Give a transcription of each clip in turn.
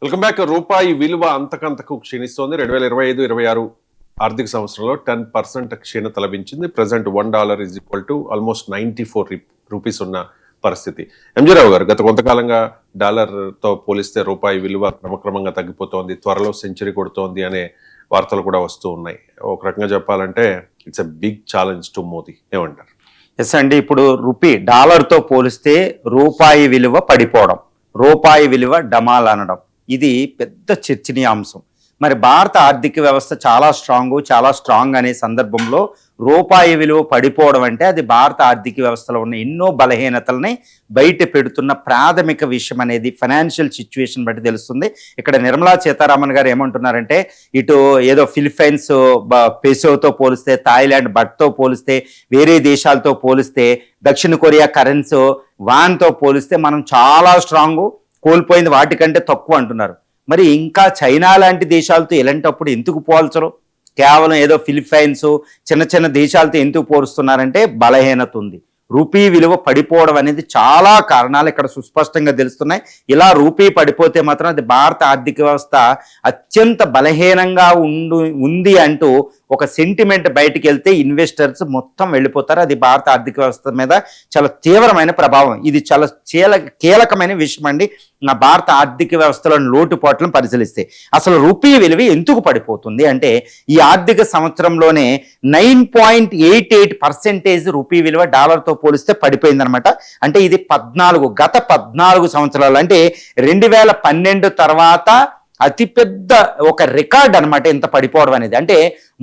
Welcome back. రూపాయి విలువ అంతకంతకు క్షీణిస్తోంది. 2025-26 ఆర్థిక సంవత్సరంలో 10% క్షీణత లభించింది. Present $1 is equal to almost 94 rupees ఉన్న పరిస్థితి. ఎంజీరావు గారు, గత కొంతకాలంగా డాలర్తో పోలిస్తే రూపాయి విలువ క్రమక్రమంగా తగ్గిపోతోంది, త్వరలో సెంచరీ కొడుతోంది అనే వార్తలు కూడా వస్తూ ఉన్నాయి. ఒక రకంగా చెప్పాలంటే it's a big challenge to Modi. ఏమంటారు? ఎస్ అండి, ఇప్పుడు డాలర్తో పోలిస్తే రూపాయి విలువ పడిపోవడం, రూపాయి విలువ డమాల్ అనడం, ఇది పెద్ద చర్చనీయాంశం. మరి భారత ఆర్థిక వ్యవస్థ చాలా స్ట్రాంగ్ అనే సందర్భంలో రూపాయి విలువ పడిపోవడం అంటే అది భారత ఆర్థిక వ్యవస్థలో ఉన్న ఎన్నో బలహీనతల్ని బయట పెడుతున్న ప్రాథమిక విషయం అనేది ఫైనాన్షియల్ సిచ్యువేషన్ బట్టి తెలుస్తుంది. ఇక్కడ నిర్మలా సీతారామన్ గారు ఏమంటున్నారంటే, ఇటు ఏదో ఫిలిప్పైన్స్ పెసోతో పోలిస్తే, థాయిలాండ్ బట్తో పోలిస్తే, వేరే దేశాలతో పోలిస్తే, దక్షిణ కొరియా కరెన్సీ వాన్తో పోలిస్తే మనం చాలా స్ట్రాంగు, కోల్పోయింది వాటికంటే తక్కువ అంటున్నారు. మరి ఇంకా చైనా లాంటి దేశాలతో ఇలాంటప్పుడు ఎందుకు పోల్చరు? కేవలం ఏదో ఫిలిప్పైన్స్ చిన్న చిన్న దేశాలతో ఎందుకు పోలుస్తున్నారంటే బలహీనత ఉంది. రూపీ విలువ పడిపోవడం అనేది చాలా కారణాలు ఇక్కడ సుస్పష్టంగా తెలుస్తున్నాయి. ఇలా రూపీ పడిపోతే మాత్రం అది భారత ఆర్థిక వ్యవస్థ అత్యంత బలహీనంగా ఉంది అంటూ ఒక సెంటిమెంట్ బయటికి వెళ్తే ఇన్వెస్టర్స్ మొత్తం వెళ్ళిపోతారు. అది భారత ఆర్థిక వ్యవస్థ మీద చాలా తీవ్రమైన ప్రభావం. ఇది చాలా కీలకమైన విషయం అండి. నా భారత ఆర్థిక వ్యవస్థలోని లోటుపాట్లను పరిశీలిస్తే అసలు రూపీ విలువ ఎందుకు పడిపోతుంది అంటే, ఈ ఆర్థిక సంవత్సరంలోనే 9.88% రూపీ విలువ డాలర్తో పోలిస్తే పడిపోయిందనమాట. అంటే ఇది గత 14 సంవత్సరాలు, అంటే 2012 తర్వాత అతిపెద్ద ఒక రికార్డ్ అనమాట ఇంత పడిపోవడం అనేది. అంటే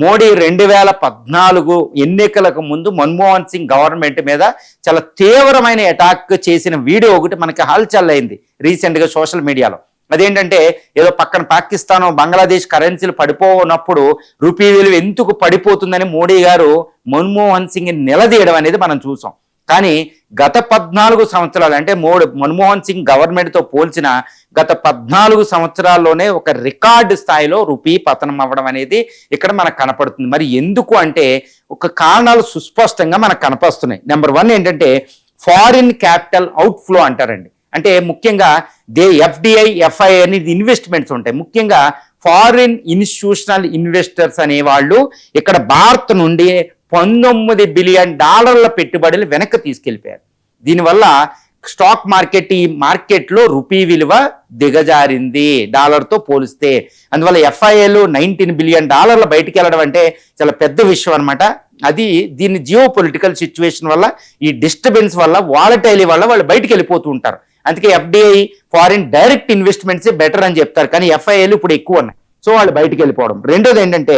మోడీ 2014 ఎన్నికలకు ముందు మన్మోహన్ సింగ్ గవర్నమెంట్ మీద చాలా తీవ్రమైన అటాక్ చేసిన వీడియో ఒకటి మనకి హల్చల్ అయింది రీసెంట్గా సోషల్ మీడియాలో. అదేంటంటే, ఏదో పక్కన పాకిస్తాన్ బంగ్లాదేశ్ కరెన్సీలు పడిపోనప్పుడు రూపీ విలువ ఎందుకు పడిపోతుందని మోడీ గారు మన్మోహన్ సింగ్ నిలదీయడం అనేది మనం చూసాం. కానీ గత 14 సంవత్సరాలు, అంటే మన్మోహన్ సింగ్ గవర్నమెంట్తో పోల్చిన గత 14 సంవత్సరాల్లోనే ఒక రికార్డు స్థాయిలో రూపీ పతనం అవ్వడం అనేది ఇక్కడ మనకు కనపడుతుంది. మరి ఎందుకు అంటే ఒక కారణాలు సుస్పష్టంగా మనకు కనపడుతున్నాయి. నెంబర్ 1 ఏంటంటే ఫారిన్ క్యాపిటల్ అవుట్ఫ్లో అంటారండి. అంటే ముఖ్యంగా ఎఫ్డిఐ, ఎఫ్ఐ అనేది ఇన్వెస్ట్మెంట్స్ ఉంటాయి. ముఖ్యంగా ఫారిన్ ఇన్స్టిట్యూషనల్ ఇన్వెస్టర్స్ అనేవాళ్ళు ఇక్కడ భారత్ నుండి $19 బిలియన్ పెట్టుబడులు వెనక్కి తీసుకెళ్ళిపోయారు. దీనివల్ల స్టాక్ మార్కెట్, ఈ మార్కెట్లో రూపీ విలువ దిగజారింది డాలర్తో పోలిస్తే. అందువల్ల ఎఫ్ఐఏలు $19 బిలియన్ బయటికి వెళ్ళడం అంటే చాలా పెద్ద విషయం అనమాట. అది దీన్ని జియో పొలిటికల్ సిచ్యువేషన్ వల్ల, ఈ డిస్టర్బెన్స్ వల్ల, వాలటైలీ వల్ల వాళ్ళు బయటికి వెళ్ళిపోతూ ఉంటారు. అందుకే ఎఫ్డిఐ, ఫారిన్ డైరెక్ట్ ఇన్వెస్ట్మెంట్సే బెటర్ అని చెప్తారు, కానీ ఎఫ్ఐఏలు ఇప్పుడు ఎక్కువ ఉన్నాయి. సో వాళ్ళు బయటికి వెళ్ళిపోవడం. రెండోది ఏంటంటే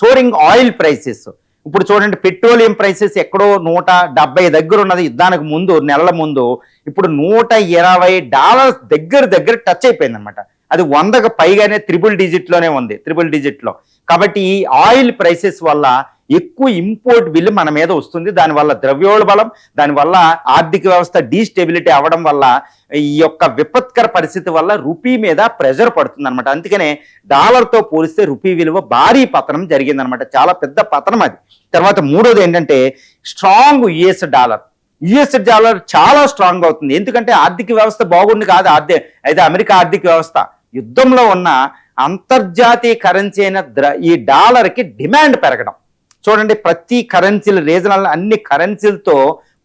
సోరింగ్ ఆయిల్ ప్రైసెస్. ఇప్పుడు చూడండి, పెట్రోలియం ప్రైసెస్ ఎక్కడో $170 దగ్గర ఉన్నది యుద్ధానికి ముందు, నెలల ముందు. ఇప్పుడు $120 దగ్గర టచ్ అయిపోయింది అనమాట. అది 100కు పైగానే ట్రిపుల్ డిజిట్లోనే ఉంది, ట్రిపుల్ డిజిట్లో. కాబట్టి ఈ ఆయిల్ ప్రైసెస్ వల్ల ఎక్కువ ఇంపోర్ట్ బిల్లు మన మీద వస్తుంది. దానివల్ల ద్రవ్యోల్బణం, దానివల్ల ఆర్థిక వ్యవస్థ డీస్టెబిలిటీ అవ్వడం వల్ల, ఈ యొక్క విపత్కర పరిస్థితి వల్ల రూపీ మీద ప్రెషర్ పడుతుంది అనమాట. అందుకనే డాలర్తో పోలిస్తే రూపీ విలువ భారీ పతనం జరిగిందనమాట, చాలా పెద్ద పతనం అది. తర్వాత మూడోది ఏంటంటే స్ట్రాంగ్ యుఎస్ డాలర్ చాలా స్ట్రాంగ్ అవుతుంది. ఎందుకంటే ఆర్థిక వ్యవస్థ బాగుంది కాదు, అయితే అమెరికా ఆర్థిక వ్యవస్థ యుద్ధంలో ఉన్న అంతర్జాతీయ కరెన్సీ అయిన ఈ డాలర్కి డిమాండ్ పెరగడం. చూడండి, ప్రతి కరెన్సీలు, రీజనల్ అన్ని కరెన్సీలతో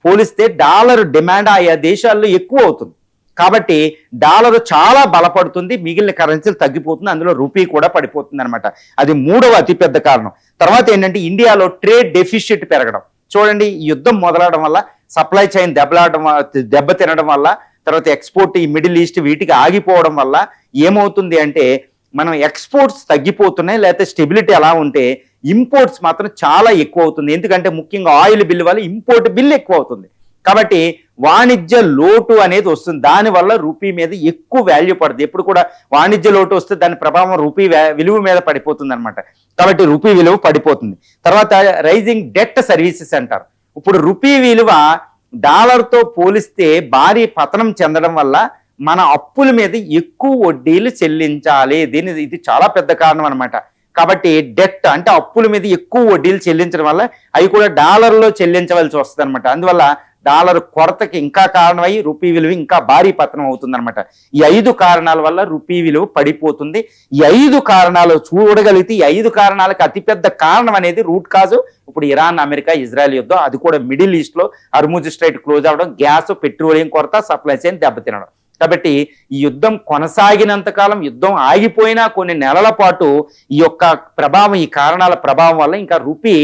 పోలిస్తే డాలర్ డిమాండ్ ఆయా దేశాల్లో ఎక్కువ అవుతుంది. కాబట్టి డాలర్ చాలా బలపడుతుంది, మిగిలిన కరెన్సీలు తగ్గిపోతుంది, అందులో రూపీ కూడా పడిపోతుంది అనమాట. అది మూడవ అతిపెద్ద కారణం. తర్వాత ఏంటంటే ఇండియాలో ట్రేడ్ డెఫిసిట్ పెరగడం. చూడండి, యుద్ధం మొదలవడం వల్ల సప్లై చైన్ దెబ్బతినడం వల్ల, తర్వాత ఎక్స్పోర్ట్ ఈ మిడిల్ ఈస్ట్ వీటికి ఆగిపోవడం వల్ల ఏమవుతుంది అంటే మనం ఎక్స్పోర్ట్స్ తగ్గిపోతున్నాయి, లేకపోతే స్టెబిలిటీ అలా ఉంటే ఇంపోర్ట్స్ మాత్రం చాలా ఎక్కువ అవుతుంది. ఎందుకంటే ముఖ్యంగా ఆయిల్ బిల్లు వల్ల ఇంపోర్ట్ బిల్లు ఎక్కువ అవుతుంది. కాబట్టి వాణిజ్య లోటు అనేది వస్తుంది. దానివల్ల రూపీ మీద ఎక్కువ వాల్యూ పడుతుంది. ఎప్పుడు కూడా వాణిజ్య లోటు వస్తే దాని ప్రభావం రూపీ విలువ మీద పడిపోతుంది అనమాట. కాబట్టి రూపీ విలువ పడిపోతుంది. తర్వాత రైజింగ్ డెట్ సర్వీసెస్ అంటారు. ఇప్పుడు రూపీ విలువ డాలర్తో పోలిస్తే భారీ పతనం చెందడం వల్ల మన అప్పుల మీద ఎక్కువ వడ్డీలు చెల్లించాలి. ఇది చాలా పెద్ద కారణం అనమాట. కాబట్టి డెట్ అంటే అప్పుల మీద ఎక్కువ వడ్డీలు చెల్లించడం వల్ల అవి కూడా డాలర్లో చెల్లించవలసి వస్తుంది అనమాట. అందువల్ల డాలర్ కొరతకి ఇంకా కారణమయ్యి రూపీ విలువ ఇంకా భారీ పతనం అవుతుందన్నమాట. ఈ 5 కారణాల వల్ల రూపీ విలువ పడిపోతుంది. ఈ 5 కారణాలు చూడగలిగితే ఈ 5 కారణాలకు అతిపెద్ద కారణం అనేది రూట్ కాజు ఇప్పుడు ఇరాన్, అమెరికా, ఇజ్రాయెల్ యుద్ధం, అది కూడా మిడిల్ ఈస్ట్ లో హర్ముజ్ స్ట్రైట్ క్లోజ్ అవ్వడం, గ్యాస్, పెట్రోలియం కొరత, సప్లై చైన్ దెబ్బతినడం. కాబట్టి ఈ యుద్ధం కొనసాగినంత కాలం, యుద్ధం ఆగిపోయినా కొన్ని నెలల పాటు ఈ యొక్క ప్రభావం, ఈ కారణాల ప్రభావం వల్ల ఇంకా రూపీ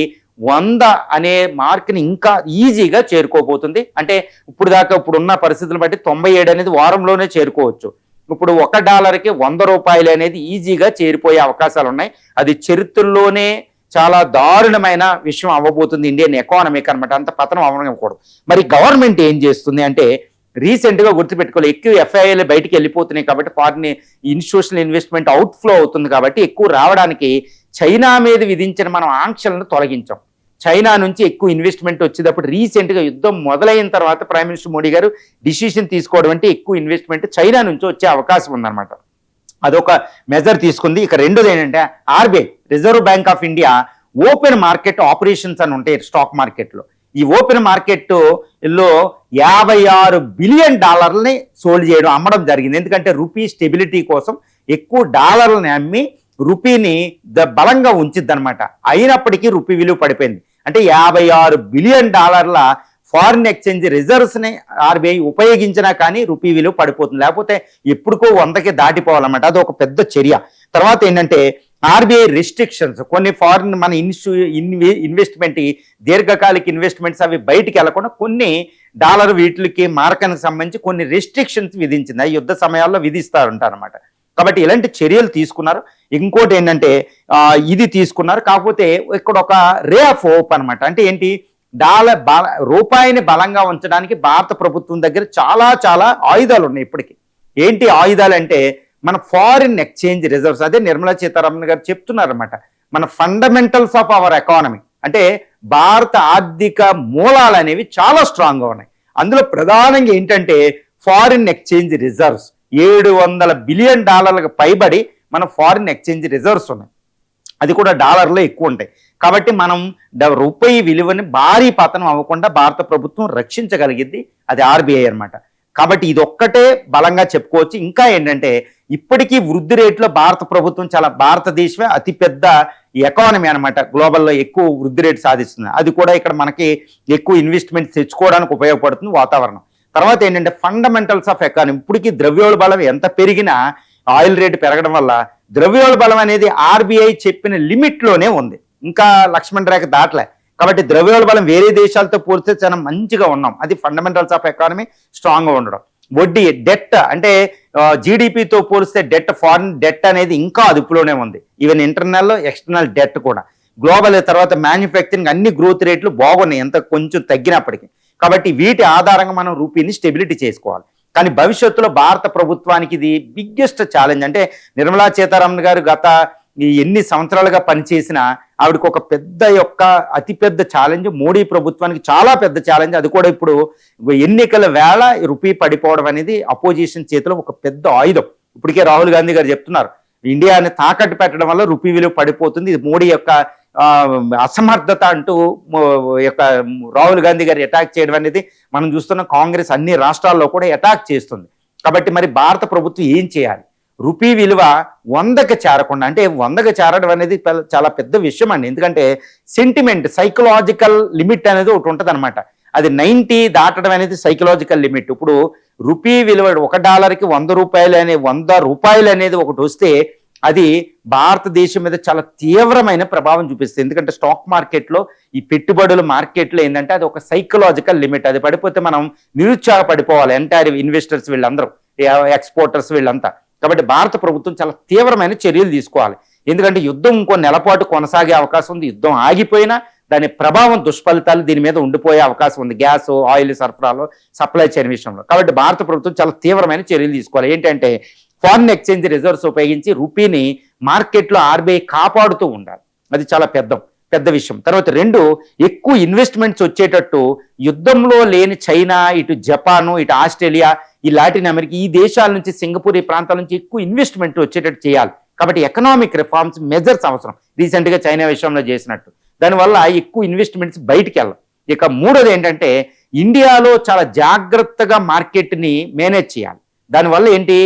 100 అనే మార్క్ని ఇంకా ఈజీగా చేరుకోబోతుంది. అంటే ఇప్పుడున్న పరిస్థితులను బట్టి 97 అనేది వారంలోనే చేరుకోవచ్చు. ఇప్పుడు $1కి 100 రూపాయలు అనేది ఈజీగా చేరిపోయే అవకాశాలు ఉన్నాయి. అది చరిత్రలోనే చాలా దారుణమైన విషయం అవ్వబోతుంది ఇండియన్ ఎకానమీకి అనమాట. అంత పతనం అవ్వకూడదు. మరి గవర్నమెంట్ ఏం చేస్తుంది అంటే, రీసెంట్ గా గుర్తుపెట్టుకోవాలి, ఎక్కువ ఎఫ్ఐఐలు బయటికి వెళ్ళిపోతున్నాయి కాబట్టి ఫారిన్ ఇన్స్టిట్యూషనల్ ఇన్వెస్ట్మెంట్ అవుట్ఫ్లో అవుతుంది కాబట్టి ఎక్కువ రావడానికి చైనా మీద విధించిన మనం ఆంక్షలను తొలగించాం. చైనా నుంచి ఎక్కువ ఇన్వెస్ట్మెంట్ వచ్చేటప్పుడు రీసెంట్ గా యుద్ధం మొదలైన తర్వాత ప్రైమ్ మినిస్టర్ మోడీ గారు డిసిషన్ తీసుకోవడం అంటే ఎక్కువ ఇన్వెస్ట్మెంట్ చైనా నుంచి వచ్చే అవకాశం ఉందన్నమాట. అదొక మెజర్ తీసుకుంది. ఇక రెండోది ఏంటంటే, RBI, reserve bank of India open market operations అని ఉంటాయి స్టాక్ మార్కెట్లో. ఈ ఓపెన్ మార్కెట్ లో $56 బిలియన్ సోల్డ్ చేయడం, అమ్మడం జరిగింది. ఎందుకంటే రూపీ స్టెబిలిటీ కోసం ఎక్కువ డాలర్లని అమ్మి రూపీని బలంగా ఉంచిద్ది అనమాట. అయినప్పటికీ రూపీ విలువ పడిపోయింది. అంటే $56 బిలియన్ ఫారిన్ ఎక్స్చేంజ్ రిజర్వ్స్ ని ఆర్బీఐ ఉపయోగించినా కానీ రూపీ విలువ పడిపోతుంది. లేకపోతే ఎప్పుడుకో 100కి దాటిపోవాలన్నమాట. అది ఒక పెద్ద చర్య. తర్వాత ఏంటంటే, ఆర్బీఐ రిస్ట్రిక్షన్స్, కొన్ని ఫారిన్ మన ఇన్వెస్ట్మెంట్, దీర్ఘకాలిక ఇన్వెస్ట్మెంట్స్ అవి బయటికి వెళ్లకుండా కొన్ని డాలర్ వీటికి మార్కానికి సంబంధించి కొన్ని రిస్ట్రిక్షన్స్ విధించింది. ఆ యుద్ధ సమయాల్లో విధిస్తారంటారనమాట. కాబట్టి ఇలాంటి చర్యలు తీసుకున్నారు. ఇంకోటి ఏంటంటే, ఇది తీసుకున్నారు. కాకపోతే ఇక్కడ ఒక రే ఆఫ్ హోప్ అనమాట. అంటే ఏంటి, రూపాయిని బలంగా ఉంచడానికి భారత ప్రభుత్వం దగ్గర చాలా ఆయుధాలు ఉన్నాయి ఇప్పటికీ. ఏంటి ఆయుధాలు అంటే, మన ఫారిన్ ఎక్స్చేంజ్ రిజర్వ్స్. అదే నిర్మలా సీతారామన్ గారు చెప్తున్నారన్నమాట. మన ఫండమెంటల్స్ ఆఫ్ అవర్ ఎకానమీ, అంటే భారత ఆర్థిక మూలాలు అనేవి చాలా స్ట్రాంగ్ గా ఉన్నాయి. అందులో ప్రధానంగా ఏంటంటే ఫారిన్ ఎక్స్చేంజ్ రిజర్వ్స్. $700 బిలియన్ పైబడి మన ఫారిన్ ఎక్స్చేంజ్ రిజర్వ్స్ ఉన్నాయి. అది కూడా డాలర్లో ఎక్కువ ఉంటాయి. కాబట్టి మనం రూపాయి విలువని భారీ పతనం అవ్వకుండా భారత ప్రభుత్వం రక్షించగలిగింది అది ఆర్బీఐ అన్నమాట. కాబట్టి ఇది ఒక్కటే బలంగా చెప్పుకోవచ్చు. ఇంకా ఏంటంటే, ఇప్పటికీ వృద్ధి రేట్లో భారత ప్రభుత్వం భారతదేశమే అతిపెద్ద ఎకానమీ అనమాట. గ్లోబల్లో ఎక్కువ వృద్ధి రేటు సాధిస్తుంది. అది కూడా ఇక్కడ మనకి ఎక్కువ ఇన్వెస్ట్మెంట్ తెచ్చుకోవడానికి ఉపయోగపడుతుంది వాతావరణం. తర్వాత ఏంటంటే, ఫండమెంటల్స్ ఆఫ్ ఎకానమీ. ఇప్పటికీ ద్రవ్యోల్బణం ఎంత పెరిగినా ఆయిల్ రేటు పెరగడం వల్ల ద్రవ్యోల్బణం అనేది ఆర్బీఐ చెప్పిన లిమిట్లోనే ఉంది. ఇంకా లక్ష్మణ్ రేఖ దాటలే. కాబట్టి ద్రవ్యోల్బణం వేరే దేశాలతో పోలిస్తే చాలా మంచిగా ఉన్నాం. అది ఫండమెంటల్స్ ఆఫ్ ఎకానమీ స్ట్రాంగ్గా ఉండడం. వడ్డీ, డెట్, అంటే జీడిపితో పోలిస్తే డెట్, ఫారిన్ డెట్ అనేది ఇంకా అదుపులోనే ఉంది. ఈవెన్ ఇంటర్నల్, ఎక్స్టర్నల్ డెట్ కూడా. గ్లోబల్ తర్వాత మ్యానుఫ్యాక్చరింగ్ అన్ని గ్రోత్ రేట్లు బాగున్నాయి, ఎంత కొంచెం తగ్గినప్పటికీ. కాబట్టి వీటి ఆధారంగా మనం రూపీని స్టెబిలిటీ చేసుకోవాలి. కానీ భవిష్యత్తులో భారత ప్రభుత్వానికి ఇది బిగ్గెస్ట్ ఛాలెంజ్. అంటే నిర్మలా సీతారామన్ గారు గత ఎన్ని సంవత్సరాలుగా పనిచేసినా ఆవిడకి ఒక అతిపెద్ద ఛాలెంజ్, మోడీ ప్రభుత్వానికి చాలా పెద్ద ఛాలెంజ్. అది కూడా ఇప్పుడు ఎన్నికల వేళ రూపీ పడిపోవడం అనేది అపోజిషన్ చేతిలో ఒక పెద్ద ఆయుధం. ఇప్పటికే రాహుల్ గాంధీ గారు చెప్తున్నారు, ఇండియాని తాకట్టు పెట్టడం వల్ల రూపీ విలువ పడిపోతుంది, ఇది మోడీ యొక్క అసమర్థత అంటూ రాహుల్ గాంధీ గారు అటాక్ చేయడం అనేది మనం చూస్తున్న. కాంగ్రెస్ అన్ని రాష్ట్రాల్లో కూడా అటాక్ చేస్తుంది. కాబట్టి మరి భారత ప్రభుత్వం ఏం చేయాలి? రూపీ విలువ 100కి చేరకుండా, అంటే 100కి చేరడం అనేది చాలా పెద్ద విషయం అండి. ఎందుకంటే సెంటిమెంట్, సైకలాజికల్ లిమిట్ అనేది ఒకటి ఉంటుంది అనమాట. అది 90 దాటడం అనేది సైకలాజికల్ లిమిట్. ఇప్పుడు రూపీ విలువ $1కి 100 రూపాయలు అనేది ఒకటి వస్తే అది భారతదేశం మీద చాలా తీవ్రమైన ప్రభావం చూపిస్తుంది. ఎందుకంటే స్టాక్ మార్కెట్లో, ఈ పెట్టుబడుల మార్కెట్లో ఏంటంటే అది ఒక సైకలాజికల్ లిమిట్. అది పడిపోతే మనం నిరుత్సాహపడిపోవాలి. ఎంటైర్ ఇన్వెస్టర్స్ వీళ్ళందరూ, ఎక్స్పోర్టర్స్ వీళ్ళంతా. కాబట్టి భారత ప్రభుత్వం చాలా తీవ్రమైన చర్యలు తీసుకోవాలి. ఎందుకంటే యుద్ధం ఇంకో నెలపాటు కొనసాగే అవకాశం ఉంది. యుద్ధం ఆగిపోయినా దాని ప్రభావం, దుష్ఫలితాలు దీని మీద ఉండిపోయే అవకాశం ఉంది, గ్యాస్, ఆయిల్ సరఫరాలో, సప్లై చైన్ విషయంలో. కాబట్టి భారత ప్రభుత్వం చాలా తీవ్రమైన చర్యలు తీసుకోవాలి. ఏంటంటే ఫారిన్ ఎక్స్చేంజ్ రిజర్వ్స్ ఉపయోగించి రూపీని మార్కెట్లో ఆర్బీఐ కాపాడుతూ ఉండాలి. అది చాలా పెద్ద విషయం. తర్వాత 2, ఎక్కువ ఇన్వెస్ట్మెంట్స్ వచ్చేటట్టు యుద్ధంలో లేని చైనా, ఇటు జపాను, ఇటు ఆస్ట్రేలియా, ఈ లాటిన్ అమెరికా, ఈ దేశాల నుంచి, సింగపూర్, ఈ ప్రాంతాల నుంచి ఎక్కువ ఇన్వెస్ట్మెంట్ వచ్చేటట్టు చేయాలి. కాబట్టి ఎకనామిక్ రిఫార్మ్స్ మెజర్స్ అవసరం, రీసెంట్గా చైనా విషయంలో చేసినట్టు. దానివల్ల ఎక్కువ ఇన్వెస్ట్మెంట్స్ బయటికి వెళ్ళాలి. ఇక 3వది ఏంటంటే, ఇండియాలో చాలా జాగ్రత్తగా మార్కెట్ని మేనేజ్ చేయాలి. దానివల్ల ఏంటి,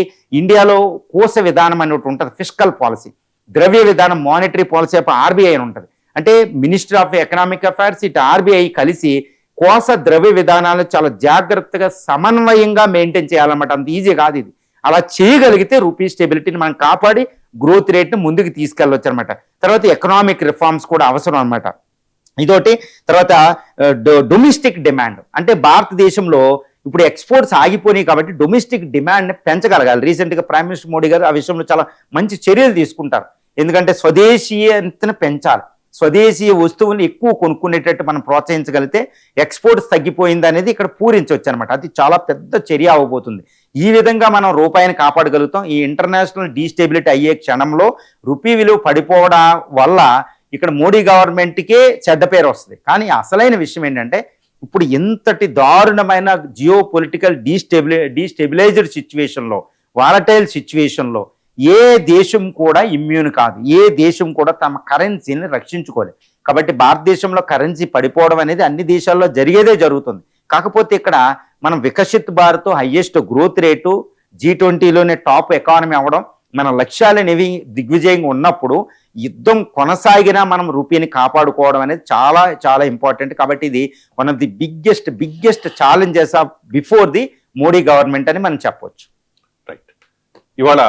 ఇండియాలో కోశ విధానం అని ఒకటి ఉంటుంది, ఫిస్కల్ పాలసీ, ద్రవ్య విధానం మానిటరీ పాలసీ ఆఫ్ ఆర్బీఐ అని ఉంటుంది. అంటే మినిస్ట్రీ ఆఫ్ ఎకనామిక్ అఫైర్స్ ఇటు ఆర్బీఐ కలిసి కోశ ద్రవ్య విధానాలు చాలా జాగ్రత్తగా సమన్వయంగా మెయింటైన్ చేయాలన్నమాట. అంత ఈజీ కాదు ఇది. అలా చేయగలిగితే రూపీ స్టెబిలిటీని మనం కాపాడి గ్రోత్ రేట్ని ముందుకు తీసుకెళ్ళవచ్చు అనమాట. తర్వాత ఎకనామిక్ రిఫార్మ్స్ కూడా అవసరం అనమాట. ఇదోటి. తర్వాత డొమెస్టిక్ డిమాండ్, అంటే భారతదేశంలో ఇప్పుడు ఎక్స్పోర్ట్స్ ఆగిపోయినాయి కాబట్టి డొమెస్టిక్ డిమాండ్ని పెంచగలగాలి. రీసెంట్గా ప్రైమ్ మినిస్టర్ మోడీ గారు ఆ విషయంలో చాలా మంచి చర్యలు తీసుకుంటారు. ఎందుకంటే స్వదేశీయతను పెంచాలి, స్వదేశీయ వస్తువులు ఎక్కువ కొనుక్కునేటట్టు మనం ప్రోత్సహించగలిగితే ఎక్స్పోర్ట్స్ తగ్గిపోయింది అనేది ఇక్కడ పూరించవచ్చు అనమాట. అది చాలా పెద్ద చర్య అవ్వబోతుంది. ఈ విధంగా మనం రూపాయిని కాపాడగలుగుతాం. ఈ ఇంటర్నేషనల్ డీస్టెబిలిటీ అయ్యే క్షణంలో రూపీ విలువ పడిపోవడం వల్ల ఇక్కడ మోడీ గవర్నమెంట్కే చెడ్డ పేరు వస్తుంది. కానీ అసలైన విషయం ఏంటంటే ఇప్పుడు ఇంతటి దారుణమైన జియో పొలిటికల్ డీస్టెబిలైజ్డ్ సిచ్యువేషన్లో, వాలటైల్ సిచ్యువేషన్లో ఏ దేశం కూడా ఇమ్యూన్ కాదు, ఏ దేశం కూడా తమ కరెన్సీని రక్షించుకోలేదు. కాబట్టి భారతదేశంలో కరెన్సీ పడిపోవడం అనేది అన్ని దేశాల్లో జరిగేదే జరుగుతుంది. కాకపోతే ఇక్కడ మనం Viksit Bharat, highest growth rate, G20లోనే టాప్ ఎకానమీ అవ్వడం, మన లక్ష్యాలనేవి దిగ్విజయంగా ఉన్నప్పుడు యుద్ధం కొనసాగినా మనం రూపీని కాపాడుకోవడం అనేది చాలా చాలా ఇంపార్టెంట్. కాబట్టి ఇది one of the biggest challenges of before the Modi government అని మనం చెప్పవచ్చు. రైట్. ఇవాళ